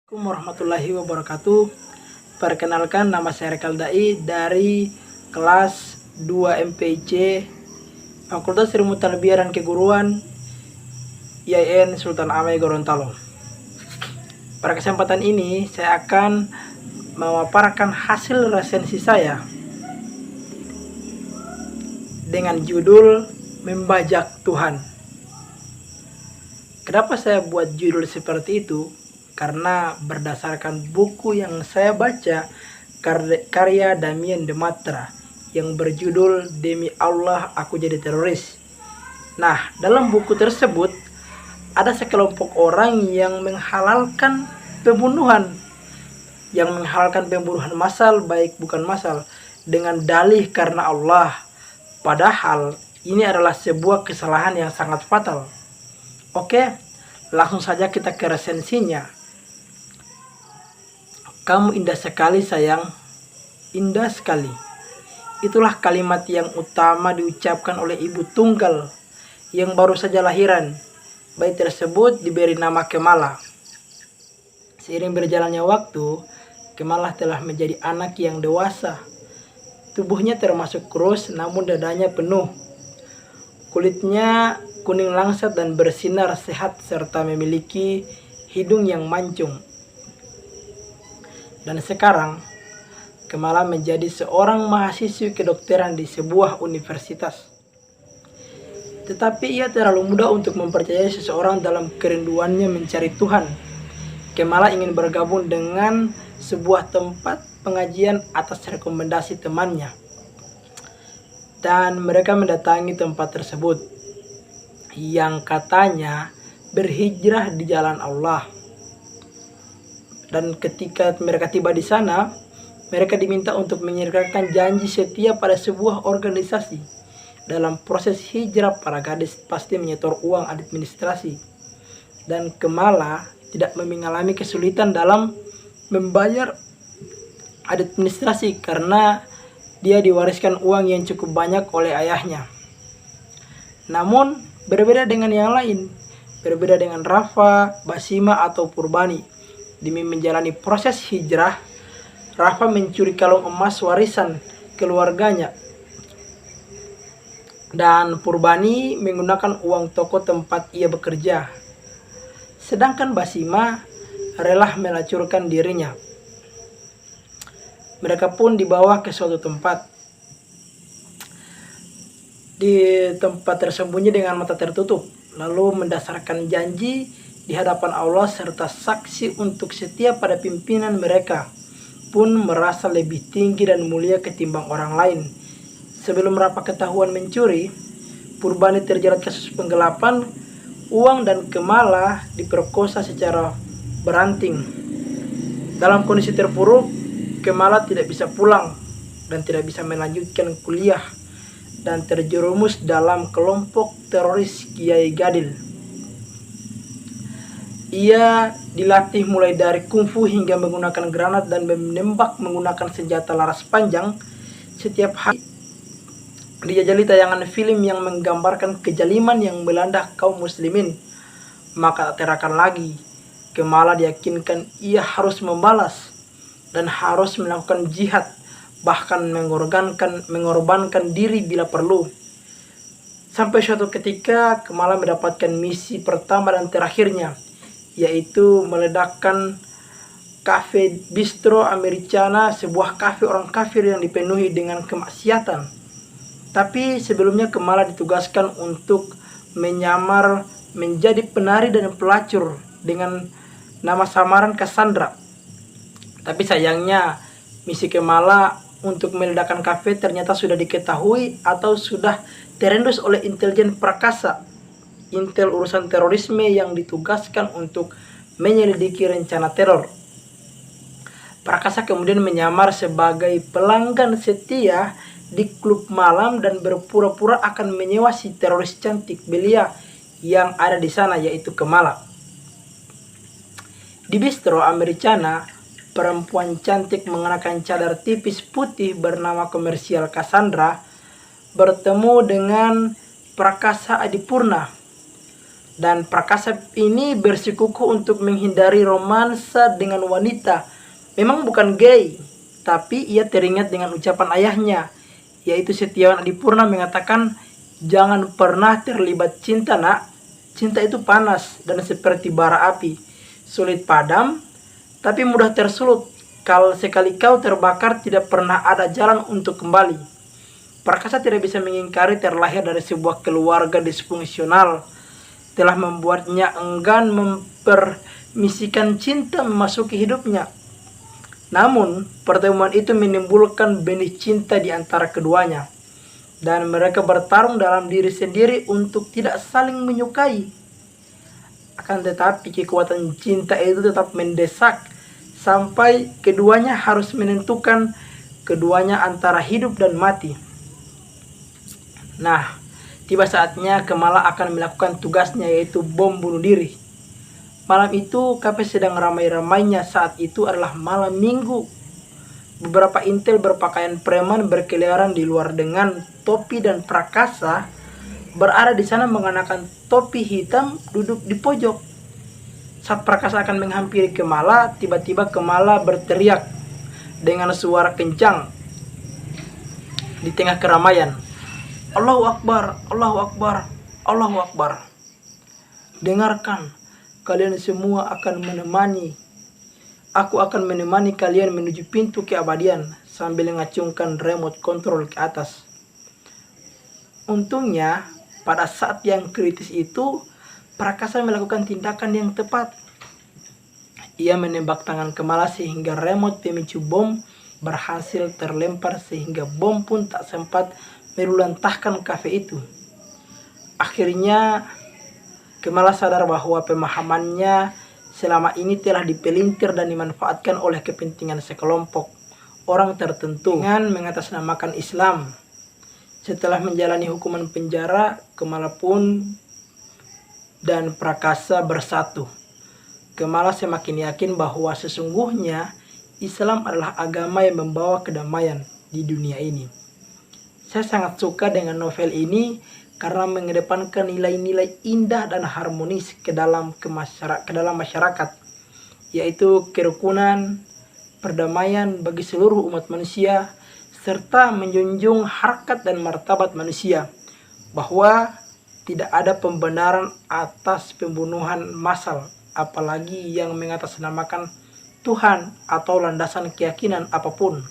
Assalamualaikum warahmatullahi wabarakatuh. Perkenalkan, nama saya Rekal Dai dari kelas 2 MPC Fakultas Ilmu Tarbiyah dan Keguruan IAIN Sultan Amai Gorontalo. Pada kesempatan ini saya akan memaparkan hasil resensi saya dengan judul Membajak Tuhan. Kenapa saya buat judul seperti itu? Karena berdasarkan buku yang saya baca, karya Damien Dematra yang berjudul Demi Allah Aku Jadi Teroris. Nah, dalam buku tersebut ada sekelompok orang yang menghalalkan pembunuhan, massal baik bukan massal, dengan dalih karena Allah. Padahal ini adalah sebuah kesalahan yang sangat fatal. Oke, langsung saja kita ke resensinya. Kamu indah sekali sayang, indah sekali. Itulah kalimat yang utama diucapkan oleh ibu tunggal yang baru saja lahiran. Bayi tersebut diberi nama Kemala. Seiring berjalannya waktu, Kemala telah menjadi anak yang dewasa. Tubuhnya termasuk kurus namun dadanya penuh. Kulitnya kuning langsat dan bersinar sehat serta memiliki hidung yang mancung. Dan sekarang, Kemala menjadi seorang mahasiswi kedokteran di sebuah universitas. Tetapi ia terlalu muda untuk mempercayai seseorang dalam kerinduannya mencari Tuhan. Kemala ingin bergabung dengan sebuah tempat pengajian atas rekomendasi temannya. Dan mereka mendatangi tempat tersebut yang katanya berhijrah di jalan Allah. Dan ketika mereka tiba di sana, mereka diminta untuk menyerahkan janji setia pada sebuah organisasi. Dalam proses hijrah, para gadis pasti menyetor uang administrasi. Dan Kemala tidak mengalami kesulitan dalam membayar administrasi karena dia diwariskan uang yang cukup banyak oleh ayahnya. Namun, berbeda dengan yang lain, berbeda dengan Rafa, Basima, atau Purbani. Demi menjalani proses hijrah, Rafa mencuri kalung emas warisan keluarganya. Dan Purbani menggunakan uang toko tempat ia bekerja. Sedangkan Basima rela melacurkan dirinya. Mereka pun dibawa ke suatu tempat. Di tempat tersembunyi dengan mata tertutup, lalu mendasarkan janji di hadapan Allah serta saksi untuk setia pada pimpinan, mereka pun merasa lebih tinggi dan mulia ketimbang orang lain. Sebelum Rafa ketahuan mencuri, Purbani terjerat kasus penggelapan uang dan Kemala diperkosa secara beranting. Dalam kondisi terpuruk, Kemala tidak bisa pulang dan tidak bisa melanjutkan kuliah dan terjerumus dalam kelompok teroris Kiai Gadil. Ia dilatih mulai dari kungfu hingga menggunakan granat dan menembak menggunakan senjata laras panjang. Setiap hari dijajali tayangan film yang menggambarkan kejaliman yang melanda kaum muslimin. Maka tak terakan lagi, Kemala diyakinkan ia harus membalas dan harus melakukan jihad, bahkan mengorbankan diri bila perlu. Sampai suatu ketika Kemala mendapatkan misi pertama dan terakhirnya, yaitu meledakkan kafe Bistro Americana, sebuah kafe orang kafir yang dipenuhi dengan kemaksiatan. Tapi sebelumnya Kemala ditugaskan untuk menyamar menjadi penari dan pelacur dengan nama samaran Cassandra. Tapi sayangnya misi Kemala untuk meledakkan kafe ternyata sudah diketahui atau sudah terendus oleh intelijen Prakasa, intel urusan terorisme yang ditugaskan untuk menyelidiki rencana teror. Prakasa kemudian menyamar sebagai pelanggan setia di klub malam dan berpura-pura akan menyewa si teroris cantik belia yang ada di sana, yaitu Kemala. Di Bistro Americana, perempuan cantik mengenakan cadar tipis putih bernama komersial Cassandra bertemu dengan Prakasa Adipurna. Dan Prakasa ini bersikukuh untuk menghindari romansa dengan wanita. Memang bukan gay, tapi ia teringat dengan ucapan ayahnya, yaitu Setiawan Adipurna mengatakan, "Jangan pernah terlibat cinta, nak. Cinta itu panas dan seperti bara api, sulit padam, tapi mudah tersulut. Kalau sekali kau terbakar, tidak pernah ada jalan untuk kembali." Prakasa tidak bisa mengingkari terlahir dari sebuah keluarga disfungsional telah membuatnya enggan mempermisikan cinta memasuki hidupnya. Namun, pertemuan itu menimbulkan benih cinta di antara keduanya, dan mereka bertarung dalam diri sendiri untuk tidak saling menyukai. Akan tetapi kekuatan cinta itu tetap mendesak sampai keduanya harus menentukan keduanya antara hidup dan mati. Nah, tiba saatnya Kemala akan melakukan tugasnya, yaitu bom bunuh diri. Malam itu KP sedang ramai-ramainya. Saat itu adalah malam minggu. Beberapa intel berpakaian preman berkeliaran di luar dengan topi, dan Prakasa berada di sana mengenakan topi hitam duduk di pojok. Saat Prakasa akan menghampiri Kemala, tiba-tiba Kemala berteriak dengan suara kencang di tengah keramaian, "Allahu Akbar, Allahu Akbar, Allahu Akbar. Dengarkan, kalian semua akan menemani. Aku akan menemani kalian menuju pintu keabadian," sambil mengacungkan remote control ke atas. Untungnya, pada saat yang kritis itu, Prakasa melakukan tindakan yang tepat. Ia menembak tangan Kemala sehingga remote pemicu bom berhasil terlempar, sehingga bom pun tak sempat meluluhlantahkan kafe itu. Akhirnya Kemala sadar bahwa pemahamannya selama ini telah dipelintir dan dimanfaatkan oleh kepentingan sekelompok orang tertentu dengan mengatasnamakan Islam. Setelah menjalani hukuman penjara, Kemala pun dan Prakasa bersatu. Kemala semakin yakin bahwa sesungguhnya Islam adalah agama yang membawa kedamaian di dunia ini. Saya sangat suka dengan novel ini karena mengedepankan nilai-nilai indah dan harmonis ke dalam masyarakat, yaitu kerukunan, perdamaian bagi seluruh umat manusia, serta menjunjung harkat dan martabat manusia, bahwa tidak ada pembenaran atas pembunuhan massal, apalagi yang mengatasnamakan Tuhan atau landasan keyakinan apapun.